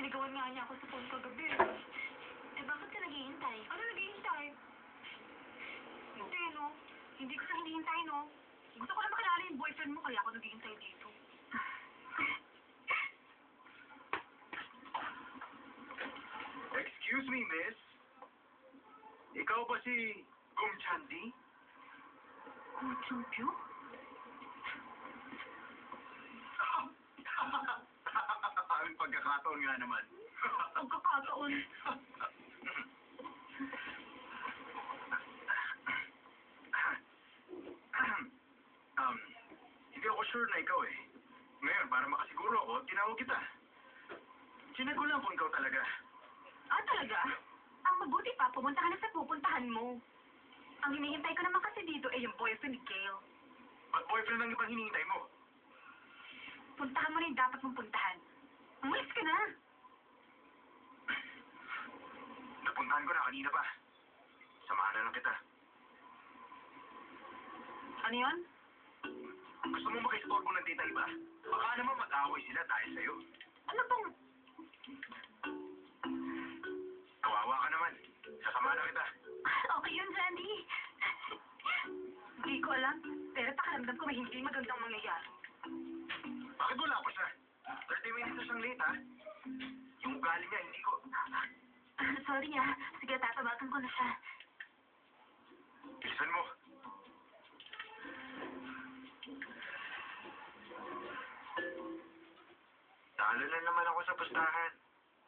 Niligawan nga niya ako sa phone kagabi. Eh, bakit ka naghihintay? Ano naghihintay? Hindi, no? Hindi ko siya hinihintay, no? Gusto ko na makilala yung boyfriend mo, kaya ako naghihintay dito. Excuse me, miss. Ikaw ba si Gumchandi? Kuchumpyo? Ang pagkakataon nga naman. Pagkakataon. Hindi ako sure na ikaw eh. Ngayon, para makasiguro ako, tinawag kita. Chinek ko lang kung ikaw talaga. Ah, talaga? Ang mabuti pa, pumunta ka na sa pupuntahan mo. Ang hinihintay ko naman kasi dito ay yung boyfriend ni Gail. Ba't boyfriend ang ibang hinihintay mo? Puntahan mo na yung dapat mong puntahan. Umalis ka na. Napuntahan ko na kanina pa. Samahan na lang kita. Ano yun? Gusto mo makistorbo ng tita iba? Baka naman mag-away sila dahil sa'yo. Ano bang... Kawawa ka naman. Sasama na kita. Okay yun, Sandy. Hindi ko alam. Pero pakiramdam ko may hindi magandang mangyayari. Bakit wala pa siya? 30 minutes na siyang late, ha? Yung ugali niya, hindi ko... Sorry Sige, tatawagan ko na siya. Bilisan mo. Talo na naman ako sa pustahan.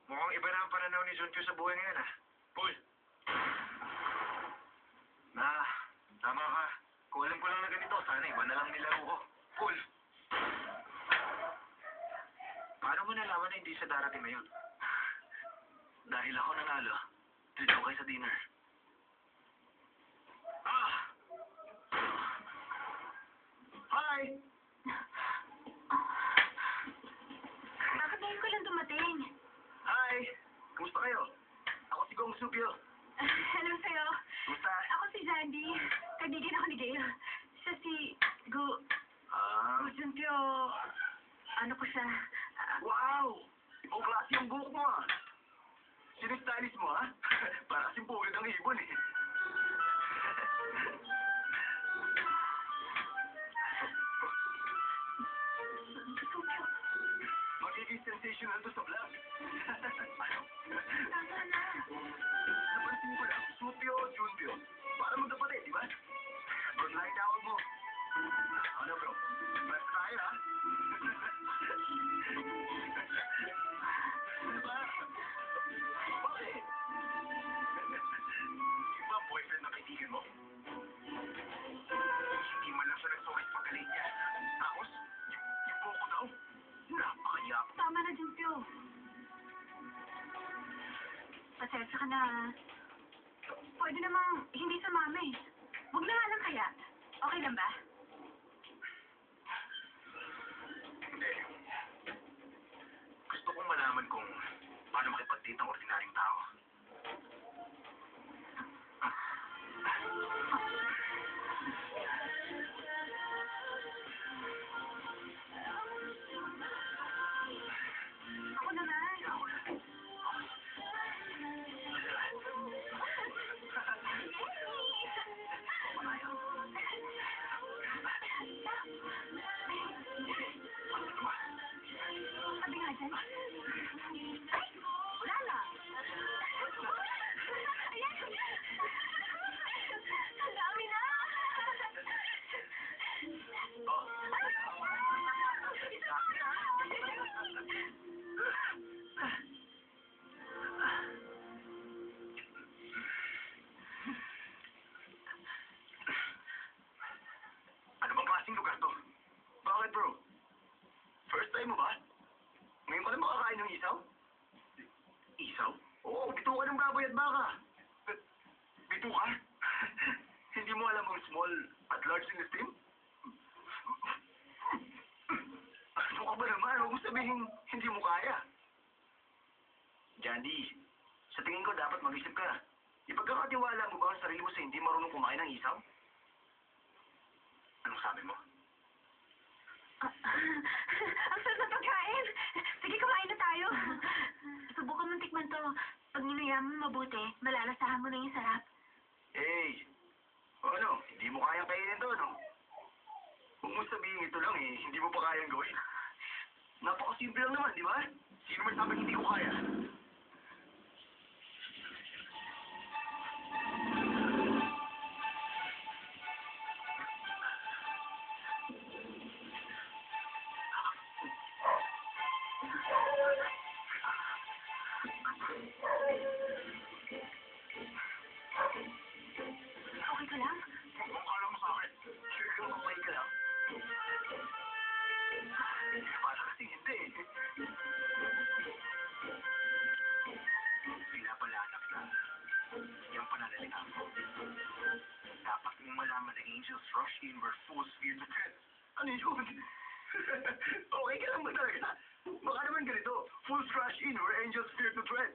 Mukhang iba na ang pananaw ni Junkyu sa buhay ngayon, ha? Paul! Tama ka. Kung alam ko lang na ganito, sana iba na lang nilaro ko. Paul! Paano mo nalaman na hindi siya darating ngayon? Dahil ako nanalo, treat ko kayo sa dinner. Hi! Bakit ngayon ko lang dumating? Hi! Kumusta kayo? Ako si Gong Subyo. Hello sa'yo. Kumusta? Ako si Sandy. Kaibigan ako ni Gail. Siya si Gu Jumpyo. Ano ko siya? Wow! Ibang klase yung buhok mo, ah. Sinistylist mo, ha? Para kasing pugad ang ibon, eh. Jumpyo. Magiging sensational to sa vlog. Ano? Tama na. Napansin ko lang, Supyo, Junpyo. Para magkapatid, di ba? Good luck tawag mo. Ano, bro? Mas tayo, ha? Diba? Bakit? Yung ba boyfriend ng kaibigan mo? Hindi man lang siya nag-sorry sa pagkaling niya. Tapos, yung buko daw, napakayap. Tama na, Jumpyo. Pasensya ka na. Pwede namang hindi sa mami. Huwag na nga lang kaya. Okay lang ba? Hindi. Gusto kong malaman kung paano makipag-date ang ordinaryong tao. Ako naman. Sabi nga dyan. Ay! Wala na. Ayan! Ang dami na! Ano bang klaseng lugar to? Bakit, bro? First time mo ba? Ngayon ka lang makakain ng isaw? Isaw? Oo, bituka ng baboy at baka. Bituka? Hindi mo alam ang small at large in esteem? Ano ka ba naman? Huwag mo sabihin hindi mo kaya. Jandy, sa tingin ko dapat mag-isip ka. Ipagkakatiwala mo ba ang sarili mo sa hindi marunong kumain ng isaw? Anong sabi mo? Ang sarap ng pagkain! Sige, kumain na tayo. tikman to. Pag niluya mo mabuti, malalasahan mo na yung sarap. Eh, ano, hindi mo kayang kainin to, no? Kung mo sabihin ito lang eh, hindi mo pa kayang gawin. Napakasimple lang naman, di ba? Sino man sabi hindi ko kaya? Okay ka lang? Kung kala mo sa akin, sure ka mamay ka lang. Para kasing hindi eh. Pinapalanak na. Yung pananalita mo. Dapat mong malaman na angels rush in where fools fear the tread. Ano yun? Okay ka lang ba talaga? Baka naman ganito. Fools rush in where angels fear to tread.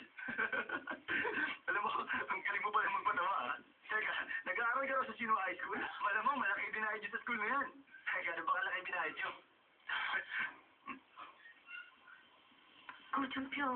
Alam mo, ang galing mo pala magpatawa ha? Teka, nag-aaral ka raw sa Sino High School? Malamang malaki binayad nyo sa school na yan. Teka, ano ba kalaki binayad nyo? Go, Chumpyo.